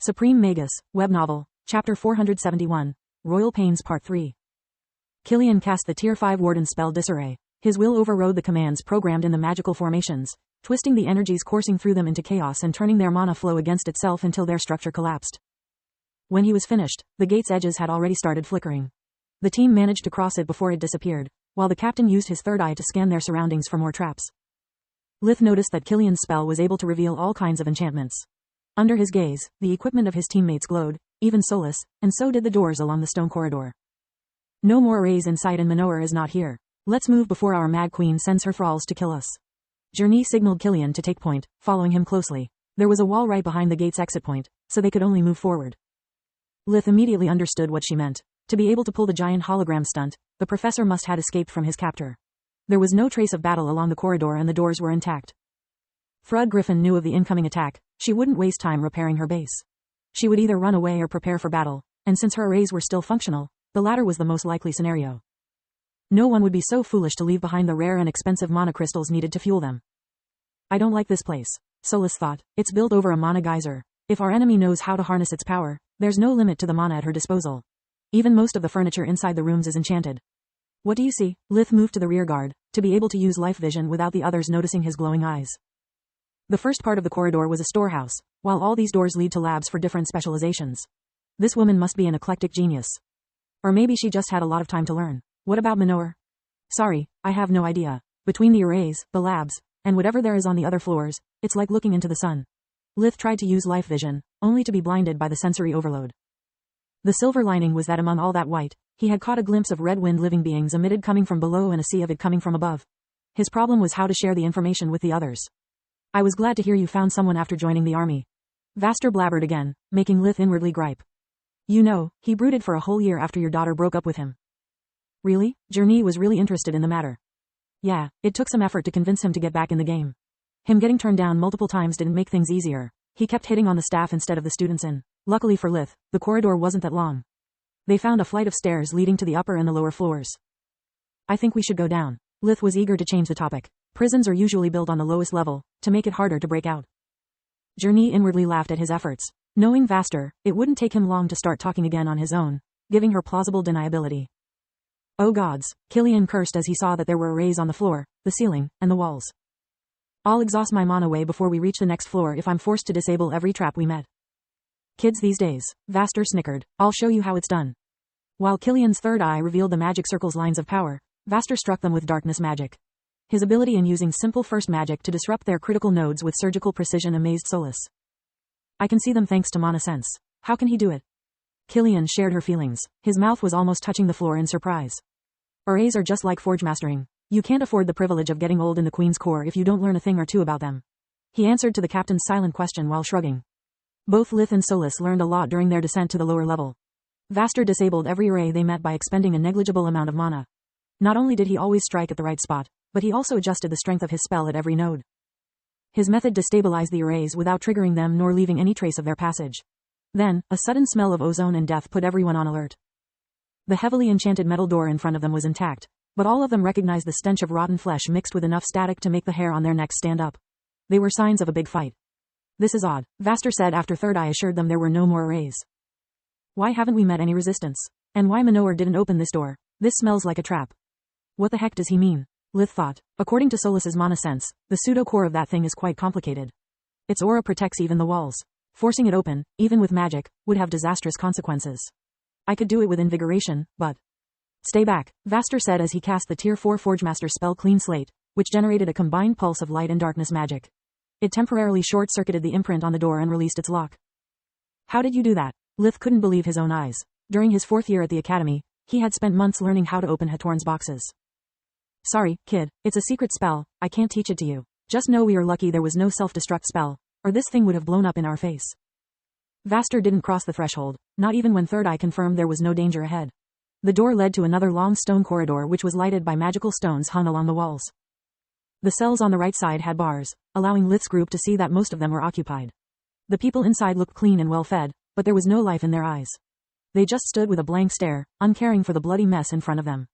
Supreme Magus, Web Novel, Chapter 471, Royal Pains Part 3. Killian cast the Tier 5 Warden spell Disarray. His will overrode the commands programmed in the magical formations, twisting the energies coursing through them into chaos and turning their mana flow against itself until their structure collapsed. When he was finished, the gate's edges had already started flickering. The team managed to cross it before it disappeared, while the captain used his third eye to scan their surroundings for more traps. Lith noticed that Killian's spell was able to reveal all kinds of enchantments. Under his gaze, the equipment of his teammates glowed, even Solus, and so did the doors along the stone corridor. No more arrays in sight and Manoa is not here. Let's move before our Mad Queen sends her thralls to kill us. Journey signaled Killian to take point, following him closely. There was a wall right behind the gate's exit point, so they could only move forward. Lith immediately understood what she meant. To be able to pull the giant hologram stunt, the professor must have escaped from his captor. There was no trace of battle along the corridor and the doors were intact. Thrud Griffin knew of the incoming attack. She wouldn't waste time repairing her base. She would either run away or prepare for battle, and since her arrays were still functional, the latter was the most likely scenario. No one would be so foolish to leave behind the rare and expensive mana crystals needed to fuel them. I don't like this place, Solus thought. It's built over a mana geyser. If our enemy knows how to harness its power, there's no limit to the mana at her disposal. Even most of the furniture inside the rooms is enchanted. What do you see? Lith moved to the rear guard, to be able to use life vision without the others noticing his glowing eyes. The first part of the corridor was a storehouse, while all these doors lead to labs for different specializations. This woman must be an eclectic genius. Or maybe she just had a lot of time to learn. What about Manoa? Sorry, I have no idea. Between the arrays, the labs, and whatever there is on the other floors, it's like looking into the sun. Lith tried to use life vision, only to be blinded by the sensory overload. The silver lining was that among all that white, he had caught a glimpse of red-wind living beings emitted coming from below and a sea of it coming from above. His problem was how to share the information with the others. I was glad to hear you found someone after joining the army. Vaster blabbered again, making Lith inwardly gripe. You know, he brooded for a whole year after your daughter broke up with him. Really? Journey was really interested in the matter. Yeah, it took some effort to convince him to get back in the game. Him getting turned down multiple times didn't make things easier. He kept hitting on the staff instead of the students in. Luckily for Lith, the corridor wasn't that long. They found a flight of stairs leading to the upper and the lower floors. I think we should go down. Lith was eager to change the topic. Prisons are usually built on the lowest level, to make it harder to break out. Journey inwardly laughed at his efforts. Knowing Vaster, it wouldn't take him long to start talking again on his own, giving her plausible deniability. Oh gods, Killian cursed as he saw that there were arrays on the floor, the ceiling, and the walls. I'll exhaust my mana way before we reach the next floor if I'm forced to disable every trap we met. Kids these days, Vaster snickered. I'll show you how it's done. While Killian's third eye revealed the magic circle's lines of power, Vaster struck them with darkness magic. His ability in using simple first magic to disrupt their critical nodes with surgical precision amazed Solus. I can see them thanks to mana sense. How can he do it? Killian shared her feelings. His mouth was almost touching the floor in surprise. Arrays are just like forge mastering. You can't afford the privilege of getting old in the Queen's Corps if you don't learn a thing or two about them. He answered to the captain's silent question while shrugging. Both Lith and Solus learned a lot during their descent to the lower level. Vaster disabled every array they met by expending a negligible amount of mana. Not only did he always strike at the right spot, but he also adjusted the strength of his spell at every node. His method destabilized the arrays without triggering them nor leaving any trace of their passage. Then, a sudden smell of ozone and death put everyone on alert. The heavily enchanted metal door in front of them was intact, but all of them recognized the stench of rotten flesh mixed with enough static to make the hair on their necks stand up. They were signs of a big fight. This is odd, Vaster said after Third Eye assured them there were no more arrays. Why haven't we met any resistance? And why Manoa didn't open this door? This smells like a trap. What the heck does he mean? Lith thought. According to Solus's mana sense, the pseudo-core of that thing is quite complicated. Its aura protects even the walls. Forcing it open, even with magic, would have disastrous consequences. I could do it with invigoration, but... Stay back, Vaster said as he cast the Tier 4 Forgemaster spell Clean Slate, which generated a combined pulse of light and darkness magic. It temporarily short-circuited the imprint on the door and released its lock. How did you do that? Lith couldn't believe his own eyes. During his 4th year at the academy, he had spent months learning how to open Hatorn's boxes. Sorry, kid, it's a secret spell, I can't teach it to you. Just know we are lucky there was no self-destruct spell, or this thing would have blown up in our face. Vaster didn't cross the threshold, not even when Third Eye confirmed there was no danger ahead. The door led to another long stone corridor which was lighted by magical stones hung along the walls. The cells on the right side had bars, allowing Lith's group to see that most of them were occupied. The people inside looked clean and well-fed, but there was no life in their eyes. They just stood with a blank stare, uncaring for the bloody mess in front of them.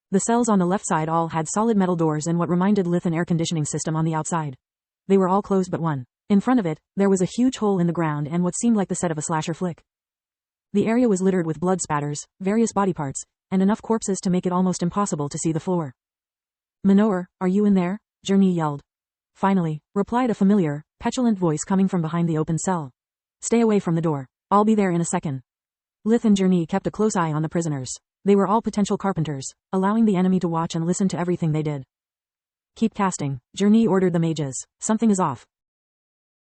The cells on the left side all had solid metal doors and what reminded Lith an air conditioning system on the outside. They were all closed but one. In front of it, there was a huge hole in the ground and what seemed like the set of a slasher flick. The area was littered with blood spatters, various body parts, and enough corpses to make it almost impossible to see the floor. "Manohar, are you in there?" Journey yelled. Finally, replied a familiar, petulant voice coming from behind the open cell. "Stay away from the door. I'll be there in a second." Lith and Journey kept a close eye on the prisoners. They were all potential carpenters, allowing the enemy to watch and listen to everything they did. "Keep casting," Journey ordered the mages. "Something is off.